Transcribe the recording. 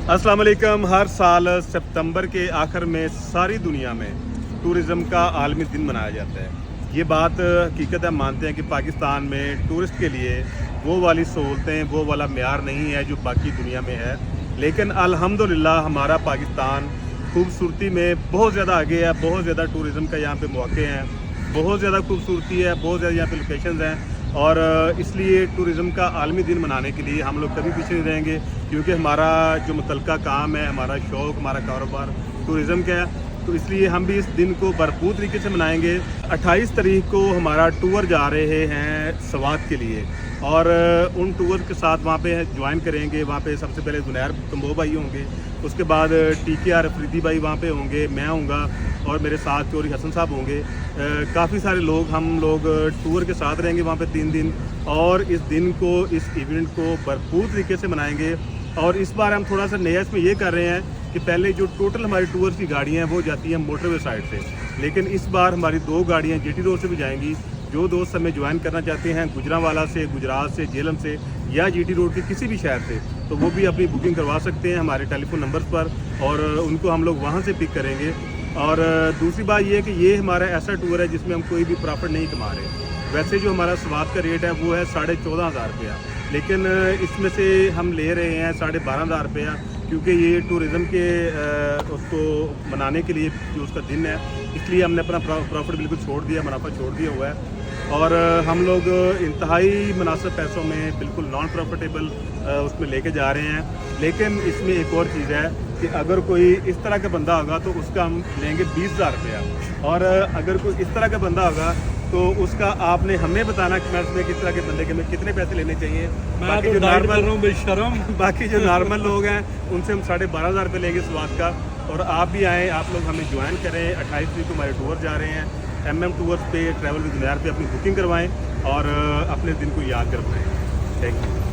अस्सलाम वालेकुम। हर साल सितंबर के आखिर में सारी दुनिया में टूरिज़्म का आलमी दिन मनाया जाता है। ये बात हकीकत है, मानते हैं कि पाकिस्तान में टूरिस्ट के लिए वो वाली सहूलतें, वो वाला मेयार नहीं है जो बाकी दुनिया में है। लेकिन अल्हम्दुलिल्लाह हमारा पाकिस्तान खूबसूरती में बहुत ज़्यादा आगे है। बहुत ज़्यादा टूरिज़्म का यहाँ पे मौके हैं, बहुत ज़्यादा खूबसूरती है, बहुत ज़्यादा यहाँ पे लोकेशंस हैं। और इसलिए टूरिज़्म का आलमी दिन मनाने के लिए हम लोग कभी पीछे नहीं रहेंगे, क्योंकि हमारा जो मुतलका काम है, हमारा शौक़, हमारा कारोबार टूरिज़्म का है। तो इसलिए हम भी इस दिन को भरपूर तरीके से मनाएंगे। 28 तारीख को हमारा टूर जा रहे हैं सवात के लिए, और उन टूर के साथ वहाँ पे ज्वाइन करेंगे। वहाँ पे सबसे पहले जुनैर तंबो भाई होंगे, उसके बाद TKR अफरीदी भाई वहाँ पे होंगे, मैं होऊंगा और मेरे साथ चौधरी हसन साहब होंगे। काफ़ी सारे लोग, हम लोग टूर के साथ रहेंगे वहाँ पे 3 दिन, और इस दिन को, इस इवेंट को भरपूर तरीके से मनाएंगे। और इस बार हम थोड़ा सा नया इसमें ये कर रहे हैं कि पहले जो टोटल हमारी टूर्स की गाड़ियाँ हैं वो जाती हैं मोटरवे साइड से, लेकिन इस बार हमारी 2 गाड़ियाँ GT रोड से भी जाएंगी। जो दोस्त हमें ज्वाइन करना चाहते हैं गुजरांवाला से, गुजरात से, झेलम से या GT रोड के किसी भी शहर से, तो वो भी अपनी बुकिंग करवा सकते हैं हमारे टेलीफोन नंबर्स पर, और उनको हम लोग वहाँ से पिक करेंगे। और दूसरी बात ये है कि ये हमारा ऐसा टूर है जिसमें हम कोई भी प्रॉफिट नहीं कमा रहे। वैसे जो हमारा स्वाद का रेट है वो है 14,500 रुपया, लेकिन इसमें से हम ले रहे हैं 12,500 रुपया, क्योंकि ये टूरिज़्म के उसको मनाने के लिए जो उसका दिन है, इसलिए हमने अपना प्रॉफिट बिल्कुल छोड़ दिया, मुनाफा छोड़ दिया हुआ है। और हम लोग इंतहाई मुनासिब पैसों में बिल्कुल नॉन प्रॉफिटेबल उसमें लेके जा रहे हैं। लेकिन इसमें एक और चीज़ है कि अगर कोई इस तरह का बंदा होगा तो उसका हम लेंगे 20,000 रुपया, और अगर कोई इस तरह का बंदा होगा तो उसका आपने हमें बताना कि मैं इसमें किस तरह के बंदे के में कितने पैसे लेने चाहिए। बाकी जो नॉर्मल बाकी जो नॉर्मल लोग हैं उनसे हम 12,500 रुपये लेंगे स्वाद का। और आप भी आएँ, आप लोग हमें ज्वाइन करें। 28 तारीख को हमारे टूर जा रहे हैं। MM टूर्स पे, ट्रैवल विद जुनैर पे अपनी बुकिंग करवाएं और अपने दिन को याद कर पाएँ। Thank you.